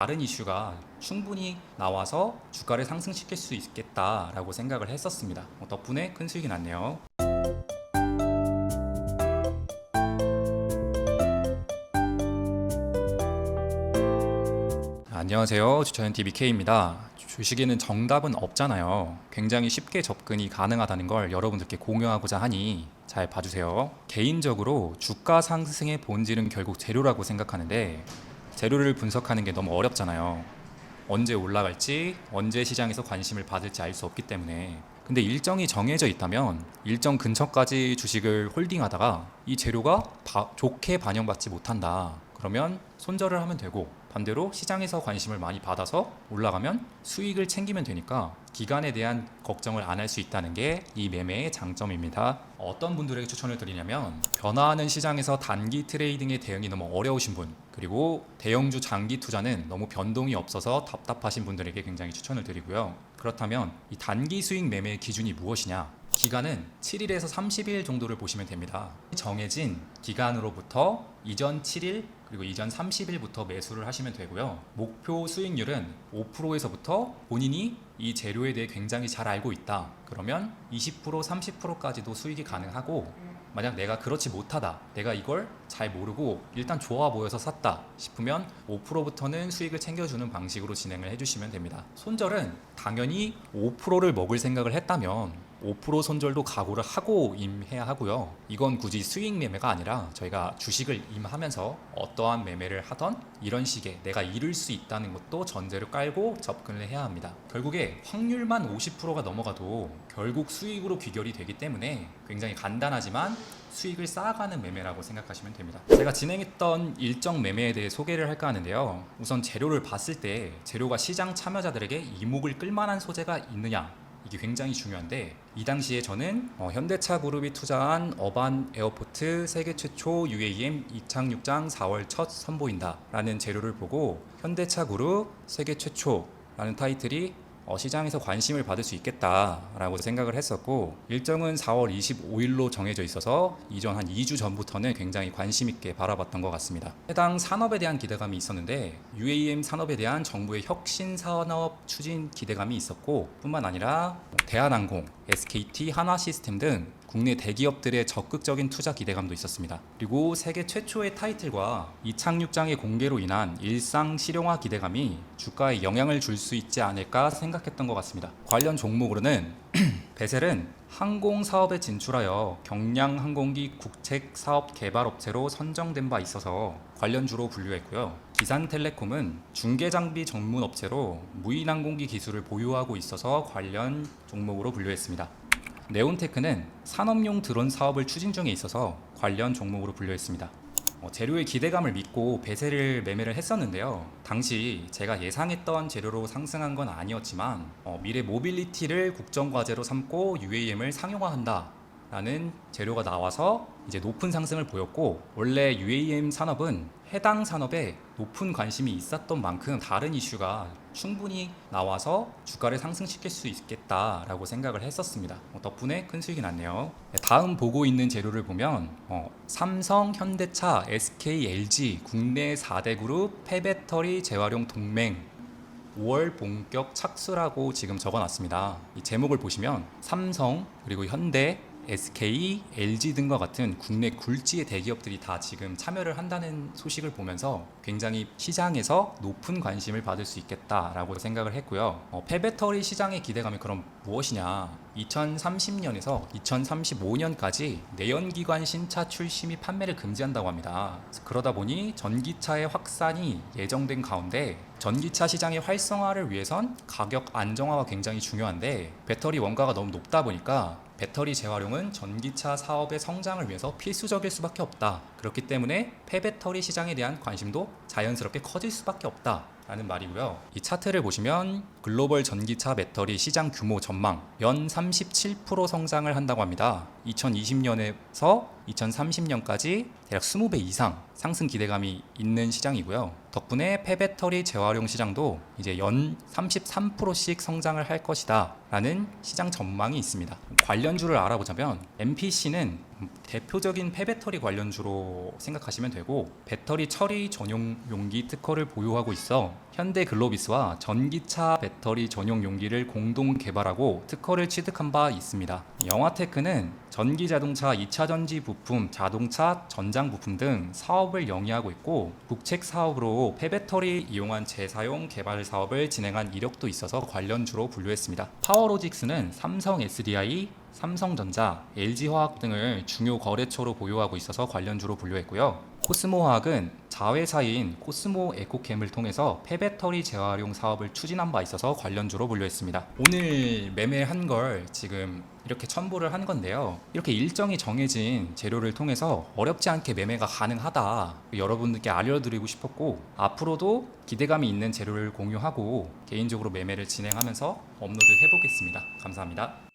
다른 이슈가 충분히 나와서 주가를 상승시킬 수 있겠다라고 생각을 했었습니다. 덕분에 큰 수익이 났네요. 안녕하세요. 주차연TV K입니다. 주식에는 정답은 없잖아요. 굉장히 쉽게 접근이 가능하다는 걸 여러분들께 공유하고자 하니 잘 봐주세요. 개인적으로 주가 상승의 본질은 결국 재료라고 생각하는데, 재료를 분석하는 게 너무 어렵잖아요. 언제 올라갈지, 언제 시장에서 관심을 받을지 알 수 없기 때문에. 근데 일정이 정해져 있다면 일정 근처까지 주식을 홀딩하다가 이 재료가 좋게 반영받지 못한다, 그러면 손절을 하면 되고, 반대로 시장에서 관심을 많이 받아서 올라가면 수익을 챙기면 되니까 기간에 대한 걱정을 안 할 수 있다는 게 이 매매의 장점입니다. 어떤 분들에게 추천을 드리냐면, 변화하는 시장에서 단기 트레이딩의 대응이 너무 어려우신 분, 그리고 대형주 장기 투자는 너무 변동이 없어서 답답하신 분들에게 굉장히 추천을 드리고요. 그렇다면 이 단기 수익 매매의 기준이 무엇이냐? 기간은 7일에서 30일 정도를 보시면 됩니다. 정해진 기간으로부터 이전 7일 그리고 이전 30일부터 매수를 하시면 되고요. 목표 수익률은 5%에서부터 본인이 이 재료에 대해 굉장히 잘 알고 있다, 그러면 20%, 30%까지도 수익이 가능하고, 만약 내가 그렇지 못하다, 내가 이걸 잘 모르고 일단 좋아 보여서 샀다 싶으면 5%부터는 수익을 챙겨주는 방식으로 진행을 해주시면 됩니다. 손절은 당연히 5%를 먹을 생각을 했다면 5% 손절도 각오를 하고 임해야 하고요. 이건 굳이 수익 매매가 아니라 저희가 주식을 임하면서 어떠한 매매를 하던 이런 식의 내가 잃을 수 있다는 것도 전제를 깔고 접근을 해야 합니다. 결국에 확률만 50%가 넘어가도 결국 수익으로 귀결이 되기 때문에 굉장히 간단하지만 수익을 쌓아가는 매매라고 생각하시면 됩니다. 제가 진행했던 일정 매매에 대해 소개를 할까 하는데요. 우선 재료를 봤을 때 재료가 시장 참여자들에게 이목을 끌만한 소재가 있느냐, 이게 굉장히 중요한데, 이 당시에 저는 현대차 그룹이 투자한 어반 에어포트 세계 최초 UAM 이착륙장 4월 첫 선보인다 라는 재료를 보고, 현대차 그룹 세계 최초라는 타이틀이 시장에서 관심을 받을 수 있겠다라고 생각을 했었고, 일정은 4월 25일로 정해져 있어서 이전 한 2주 전부터는 굉장히 관심 있게 바라봤던 것 같습니다. 해당 산업에 대한 기대감이 있었는데, UAM 산업에 대한 정부의 혁신 산업 추진 기대감이 있었고, 뿐만 아니라 대한항공, SKT, 한화시스템 등 국내 대기업들의 적극적인 투자 기대감도 있었습니다. 그리고 세계 최초의 타이틀과 이착륙장의 공개로 인한 일상 실용화 기대감이 주가에 영향을 줄 수 있지 않을까 생각했던 것 같습니다. 관련 종목으로는 베셀은 항공 사업에 진출하여 경량 항공기 국책 사업 개발 업체로 선정된 바 있어서 관련주로 분류했고요. 기산텔레콤은 중계 장비 전문 업체로 무인 항공기 기술을 보유하고 있어서 관련 종목으로 분류했습니다. 네온테크는 산업용 드론 사업을 추진 중에 있어서 관련 종목으로 분류했습니다. 재료의 기대감을 믿고 배세를 매매를 했었는데요. 당시 제가 예상했던 재료로 상승한 건 아니었지만 미래 모빌리티를 국정과제로 삼고 UAM을 상용화한다 라는 재료가 나와서 이제 높은 상승을 보였고, 원래 UAM 산업은 해당 산업에 높은 관심이 있었던 만큼 다른 이슈가 충분히 나와서 주가를 상승시킬 수 있겠다라고 생각을 했었습니다. 덕분에 큰 수익이 났네요. 다음 보고 있는 재료를 보면 삼성, 현대차, SK, LG 국내 4대 그룹 폐배터리 재활용 동맹 5월 본격 착수라고 지금 적어놨습니다. 이 제목을 보시면 삼성, 그리고 현대, SK, LG 등과 같은 국내 굴지의 대기업들이 다 지금 참여를 한다는 소식을 보면서 굉장히 시장에서 높은 관심을 받을 수 있겠다라고 생각을 했고요. 폐배터리 시장의 기대감이 그럼 무엇이냐? 2030년에서 2035년까지 내연기관 신차 출시 및 판매를 금지한다고 합니다. 그러다 보니 전기차의 확산이 예정된 가운데, 전기차 시장의 활성화를 위해선 가격 안정화가 굉장히 중요한데, 배터리 원가가 너무 높다 보니까 배터리 재활용은 전기차 사업의 성장을 위해서 필수적일 수밖에 없다. 그렇기 때문에 폐배터리 시장에 대한 관심도 자연스럽게 커질 수밖에 없다 라는 말이고요. 이 차트를 보시면 글로벌 전기차 배터리 시장 규모 전망 연 37% 성장을 한다고 합니다. 2020년에서 2030년까지 대략 20배 이상 상승 기대감이 있는 시장이고요. 덕분에 폐배터리 재활용 시장도 이제 연 33%씩 성장을 할 것이다 라는 시장 전망이 있습니다. 관련주를 알아보자면 MPC는 대표적인 폐배터리 관련주로 생각하시면 되고, 배터리 처리 전용 용기 특허를 보유하고 있어 현대글로비스와 전기차 배터리 전용 용기를 공동 개발하고 특허를 취득한 바 있습니다. 영화테크는 전기자동차 2차전지 부품, 자동차 전장 부품 등 사업을 영위하고 있고 국책 사업으로 폐배터리 이용한 재사용 개발 사업을 진행한 이력도 있어서 관련주로 분류했습니다. 파워로직스는 삼성 SDI, 삼성전자, LG화학 등을 중요 거래처로 보유하고 있어서 관련주로 분류했고요. 코스모화학은 자회사인 코스모 에코캠을 통해서 폐배터리 재활용 사업을 추진한 바 있어서 관련주로 분류했습니다. 오늘 매매한 걸 지금 이렇게 첨부를 한 건데요. 이렇게 일정이 정해진 재료를 통해서 어렵지 않게 매매가 가능하다 여러분들께 알려드리고 싶었고, 앞으로도 기대감이 있는 재료를 공유하고 개인적으로 매매를 진행하면서 업로드 해보겠습니다. 감사합니다.